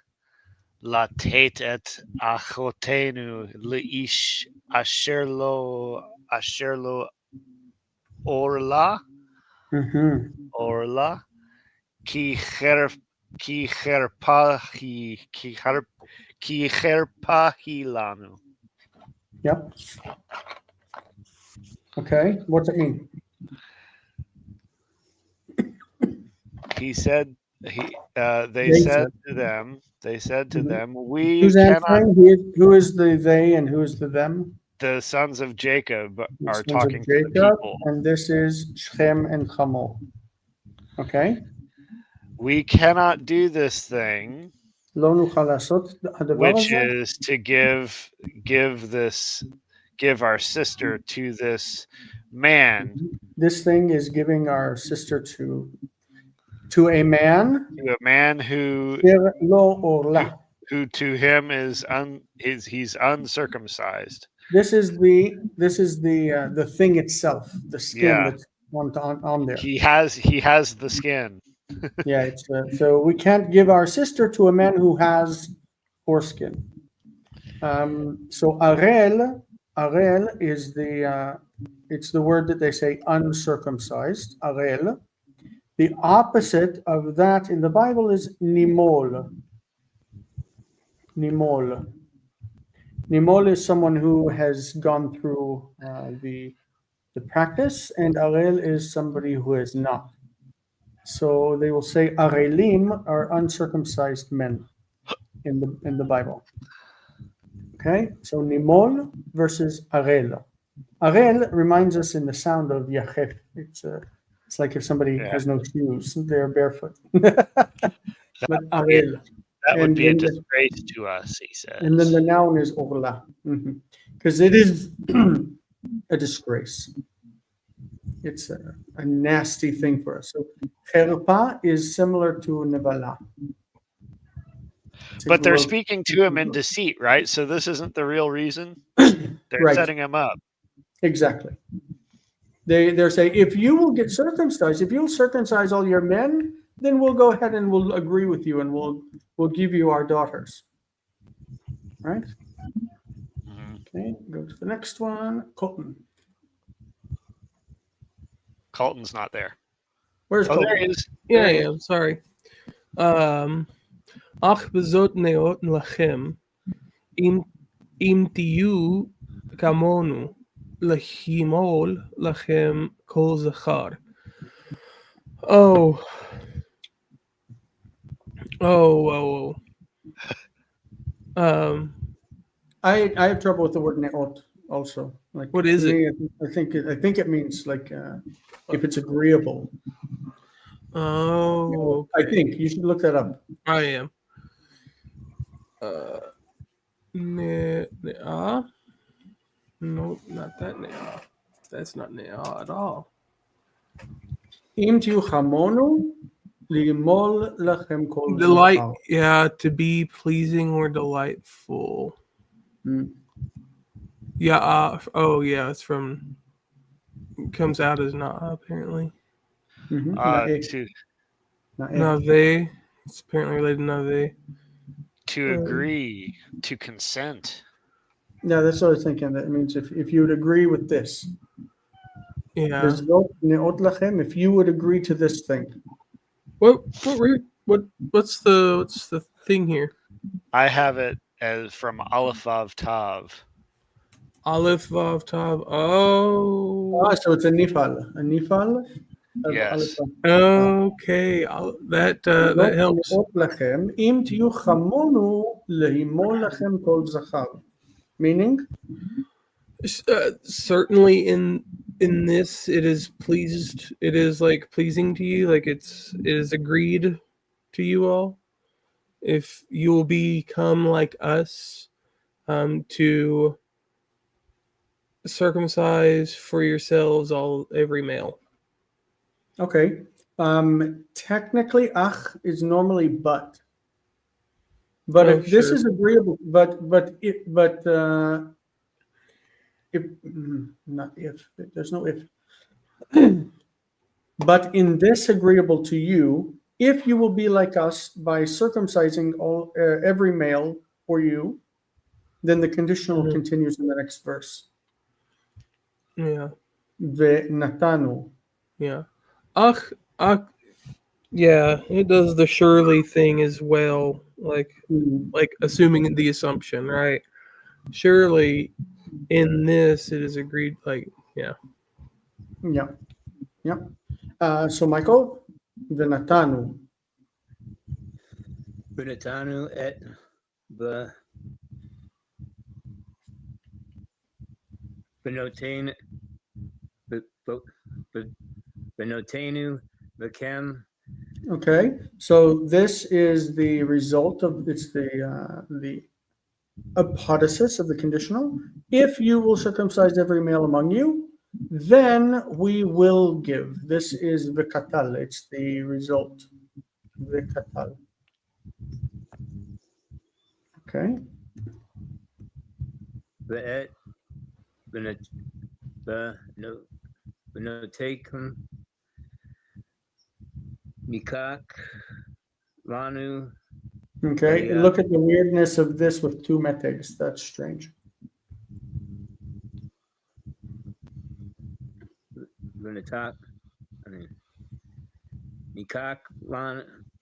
latet et achotenu leish asher lo orla ki cherpahi lanu. Yep. Okay, what's it mean? He said they said to them, we Who's cannot. answering? Who is the they and who is the them? The sons of Jacob The are sons talking of to the Jacob, people. and this is Shem and Hamor. Okay. We cannot do this thing, Lo nuchal lasot hadavar which hazeh. is to give give our sister to this man, This thing is giving our sister to a man. who Lo orla. who to him is he's uncircumcised. This is the thing itself, the skin Yeah. that's on there. He has the skin. Yeah, it's so we can't give our sister to a man who has foreskin. So arel is it's the word that they say uncircumcised. Arel. The opposite of that in the Bible is nimol. Nimol. Nimol is someone who has gone through the practice, and arel is somebody who has not. So they will say arelim are uncircumcised men in the Bible. Okay, so nimol versus arel. Arel reminds us in the sound of yachef. It's like if somebody has no shoes, they're barefoot. But arel. That would And be a then the- disgrace to us, he says. And then the noun is orla, because it is a disgrace. It's a nasty thing for us. So cherpa is similar to nevala. But they're speaking to him in deceit, right? So this isn't the real reason. They're Right. setting him up. Exactly. They're saying, if you will get circumcised, if you'll circumcise all your men, then we'll go ahead and we'll agree with you, and we'll give you our daughters. Right? Mhm. Okay, go to the next one. Colton. Colton's not there. Where's Oh, Colton? there he is. Yeah, yeah. Sorry. Ach bezot neot lachem im tiyu kamonu lachimol lachem kol zachar. Oh. I have trouble with the word neot also. Like, What is to it? me, I think it means like if it's agreeable. Oh, I think you should look that up. I am. Ne'ah? No, not that ne'ah. That's not ne'ah at all. Im tiyu chamonu limol lachem kol Delight, zachar. yeah, to be pleasing or delightful. Mm. Yeah, oh yeah, it's from, it comes out as na'ah apparently. Mhm. Na'eh. Na'eh. Nave, it's apparently related to nave. To agree, to consent. Yeah, that's what I was thinking. That means if you would agree with this, Yeah. Bezot neot lachem, if you would agree to this thing. What's the thing here? I have it as from Aleph Vav Tav. Aleph Vav Tav. Oh. So it's a nifal. A nifal. Yes. Okay. That helps. neot lachem, im tiyu chamonu lehimol lachem kol zachar. Meaning, Certainly in this it is pleased, it is like pleasing to you, like it is agreed to you all, if you will become like us, to circumcise for yourselves every male. okay. Technically, ach is normally but. But if this Sure. is agreeable, not if, there's no if. But in this agreeable to you, if you will be like us by circumcising every male for you, then the conditional continues in the next verse. Yeah. Ve'natanu. Yeah. Ach, yeah, it does the surely thing as well, like assuming the assumption, right? Surely in this it is agreed, like, yeah. Yeah. So Michael, ve'natanu. Benatanu et Benotenu Vakem. Okay, so this is the result of it's the a potasis of the conditional. If you will circumcise every male among you, then we will give. This is v'katal. It's the result. V'katal. Okay. Ve'et v'notekum mikak lanu. Okay. Yeah. Look at the weirdness of this with two metegs. That's strange. V'notak. I mean, mikak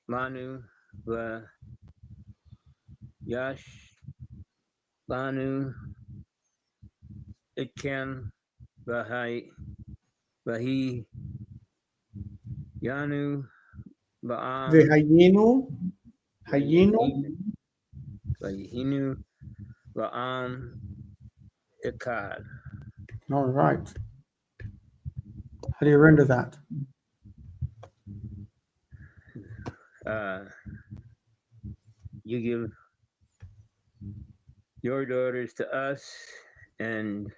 lanu v'yash lanu itkem v'hi yanu ba'am V'hayinu. Hayinu. v'yihinu ba'am ikad. All right. How do you render that? You give your daughters to us, and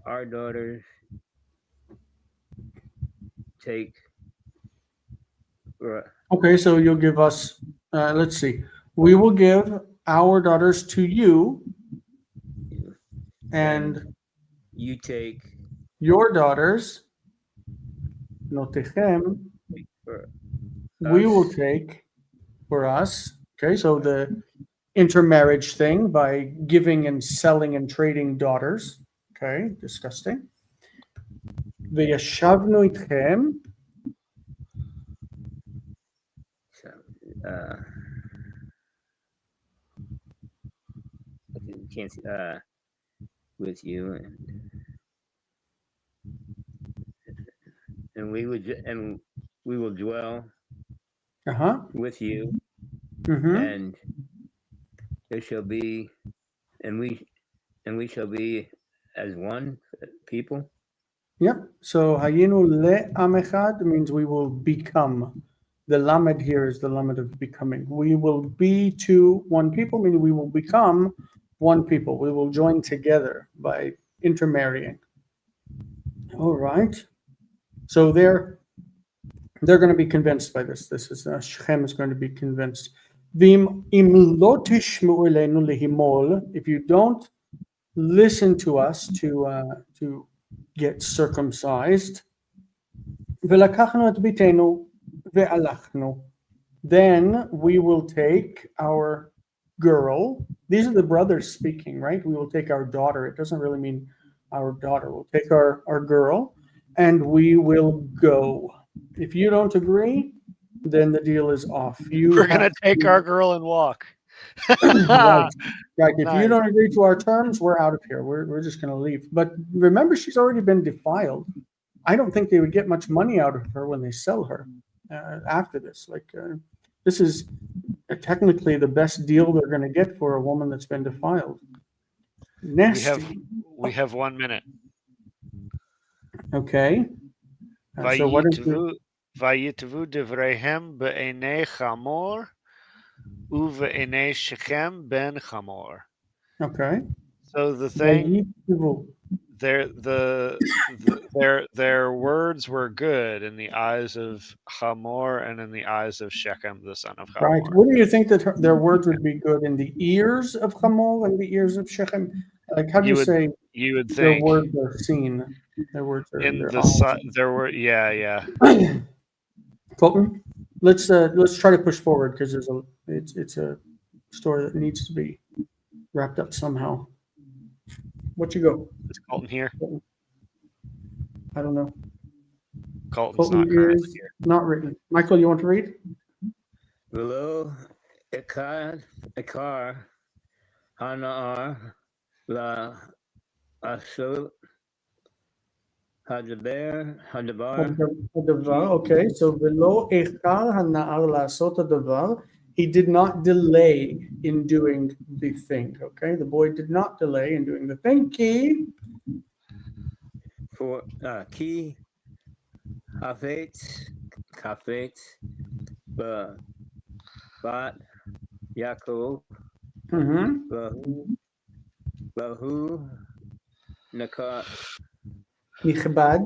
our daughters take. Okay, so you'll give us, let's see. We will give our daughters to you, and you take your daughters, notechem, for we us. will take for us. Okay, so the intermarriage thing by giving and selling and trading daughters. Okay, disgusting. V'yashavnu itchem. Can't see, with you, and we will dwell with you, and there shall be, and we shall be as one people. Yep. So hayinu le'am echad means we will become. The lamed here is the lamed of becoming. We will be to one people, meaning we will become one people. We will join together by intermarrying. All right. So they're going to be convinced by this. This is Shechem is going to be convinced. If you don't listen to us to get circumcised, then we will take our girl. These are the brothers speaking, right? We will take our daughter. It doesn't really mean our daughter. We'll take our girl and we will go. If you don't agree, then the deal is off. We're going to take our girl and walk. Right. If Nice. you don't agree to our terms, we're out of here. We're just going to leave. But remember, she's already been defiled. I don't think they would get much money out of her when they sell her after this. This is technically the best deal they're going to get for a woman that's been defiled. Nasty. We have 1 minute. Okay. So what is the... Vayitvu devreihem be'enei chamor uve'enei Shechem ben chamor. Okay. So the thing, their words were good in the eyes of Hamor and in the eyes of Shechem, the son of Hamor. Right. Wouldn't you think that their words would be good in the ears of Hamor and the ears of Shechem? Like, how do you say? You would their think words are seen. Their words are in their the eyes. there were yeah. Colton, let's try to push forward because it's a story that needs to be wrapped up somehow. What you go? Is Colton here? I don't know. Colton's Colton not currently is here. not written. Michael, you want to read? V'lo ekar hanar la asol hadabar. Okay, so velo echar hana'ar la'asot hadavar. He did not delay in doing the thing. Okay, the boy did not delay in doing the thing. For ki hafetz bat Yaakov Mm-hmm. Bahu Nichbad.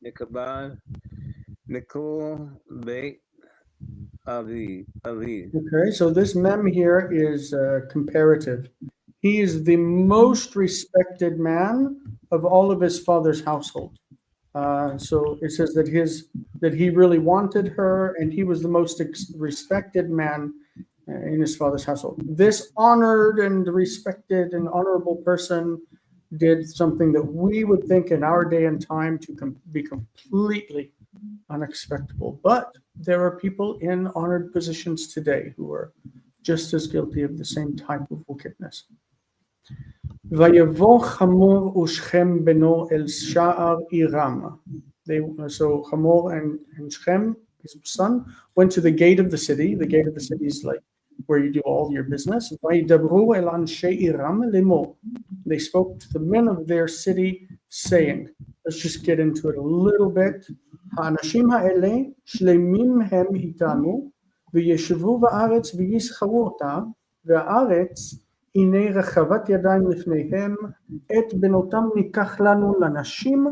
Nikabal Mikul Beit Avi. Okay, so this mem here is comparative. He is the most respected man of all of his father's household. So it says that he really wanted her, and he was the most respected man in his father's household. This honored and respected and honorable person did something that we would think in our day and time to be completely unacceptable. But there are people in honored positions today who are just as guilty of the same type of wickedness. ויבוא חמור ושכם בנו אל שער עירם. So Hamor and Shechem, his son, went to the gate of the city. The gate of the city is like where you do all your business. וידברו אל אנשי עירם לאמור. They spoke to the men of their city, saying, let's just get into it a little bit. האנשים האלה שלמים הם איתנו, וישבו בארץ ויסחרו אותה, והארץ הנה רחבת ידיים לפניהם, את בנותם ניקח לנו לנשים,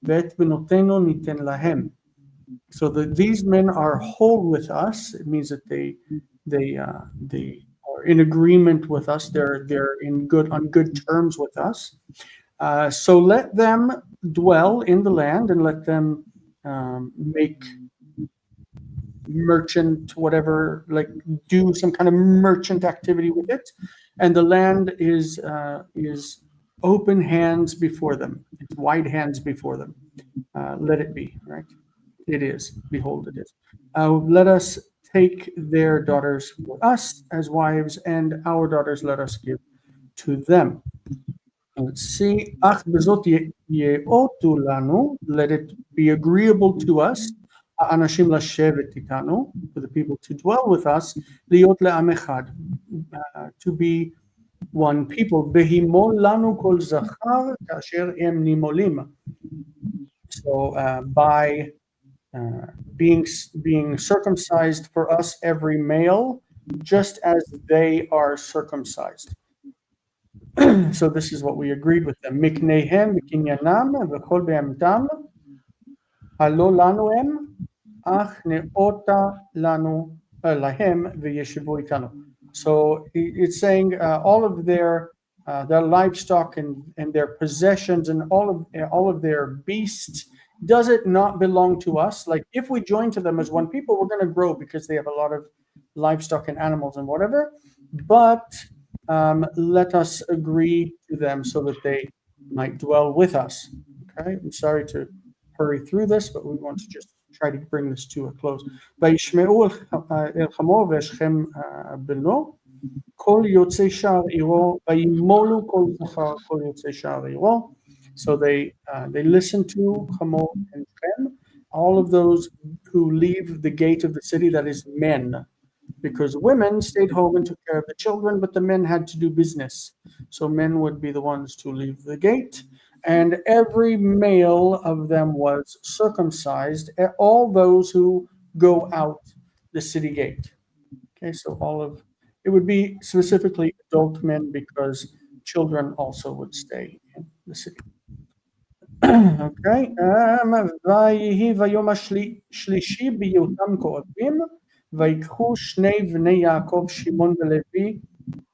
ואת בנותינו ניתן להם. So these men are whole with us. It means that they are in agreement with us. They're on good terms with us. So let them dwell in the land and let them make merchant whatever, like do some kind of merchant activity with it, and the land is open hands before them. It's wide hands before them. Let it be, right? It is. Behold, it is. Let us take their daughters for us as wives, and our daughters let us give to them. Let's see. Ach bezot ye'otu lanu. Let it be agreeable to us. Anashim lashevet itanu, for the people to dwell with us. Liot le'am echad, to be one people. Behimol lanu kol zachar kasher em nimolim. So by being circumcised for us every male, just as they are circumcised. So this is what we agreed with them. Miknehem v'kinyanam v'chol be'emtam halo lanu em ach neota lanu lahem v'yeshivu itanu. So it's saying all of their livestock and their possessions and all of their beasts, does it not belong to us? Like if we join to them as one people, we're going to grow because they have a lot of livestock and animals and whatever. But let us agree to them so that they might dwell with us. Okay, I'm sorry to hurry through this, but we want to just try to bring this to a close. וישמעו אל חמור ושכם בנו כל יוצאי שער עירו וימולו כל זכר כל יוצאי שער עירו. So they listen to Hamor and Shem, all of those who leave the gate of the city, that is men, because women stayed home and took care of the children, but the men had to do business. So men would be the ones to leave the gate, and every male of them was circumcised, all those who go out the city gate. Okay, so it would be specifically adult men because children also would stay in the city. Okay, ויהי ביום השלישי בהיותם כואבים, ויקחו שני בני יעקב שמעון ולוי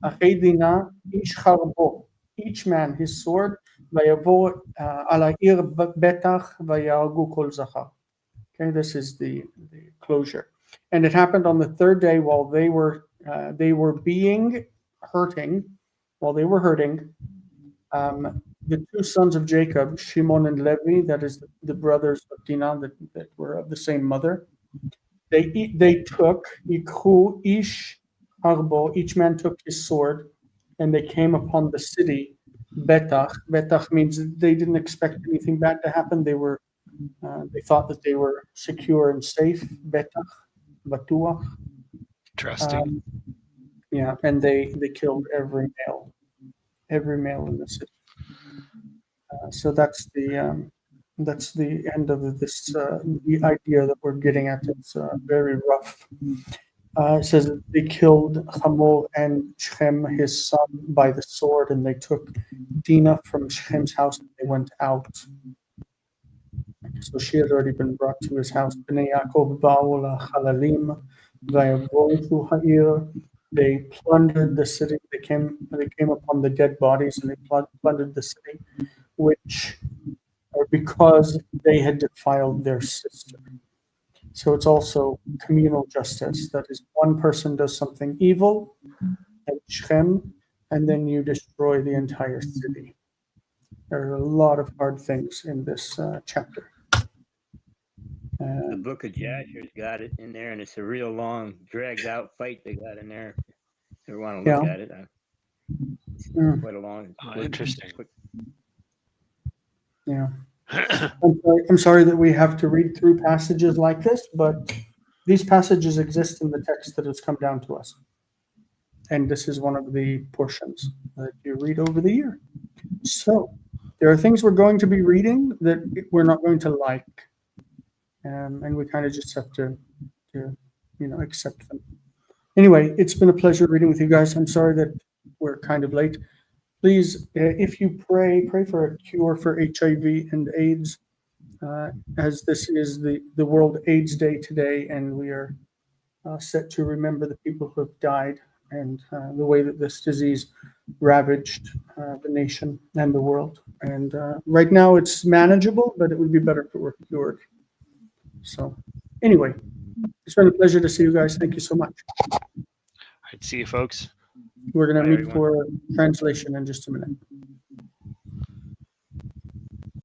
אחי דינה איש חרבו, each man his sword, ויבוא על העיר בטח ויהרגו כל זכר. Okay, this is the closure. And it happened on the third day while they were hurting. The two sons of Jacob, Shimon and Levi, that is the brothers of Dinah that were of the same mother, they took Yikhu Ish Harbo, each man took his sword, and they came upon the city Betach. Betach means they didn't expect anything bad to happen. They thought that they were secure and safe. Betach, Batuach. Interesting. Yeah, and they killed every male in the city. So that's the end of this the idea that we're getting at. It's very rough. It says that they killed Hamor and Shechem, his son, by the sword, and they took Dinah from Shechem's house and they went out. So she had already been brought to his house. Bnei Yaakov ba'u lachalalim vayavotu ha'ir. They plundered the city. They came upon the dead bodies and they plundered the city, which or because they had defiled their sister. So it's also communal justice. That is, one person does something evil at Shechem, and then you destroy the entire city. There are a lot of hard things in this chapter. The book of Jasher's got it in there, and it's a real long, dragged out fight they got in there. If you want to look at it, it's quite a long. Interesting. Yeah. I'm sorry that we have to read through passages like this, but these passages exist in the text that has come down to us. And this is one of the portions that you read over the year. So there are things we're going to be reading that we're not going to like. And we kind of just have to accept them. Anyway, it's been a pleasure reading with you guys. I'm sorry that we're kind of late. Please, if you pray for a cure for HIV and AIDS, as this is the World AIDS Day today, and we are set to remember the people who have died and the way that this disease ravaged the nation and the world. And right now it's manageable, but it would be better if it were cured. So anyway, it's been a pleasure to see you guys. Thank you so much. I'd see you folks. We're going to Bye, meet everyone. for translation in just a minute.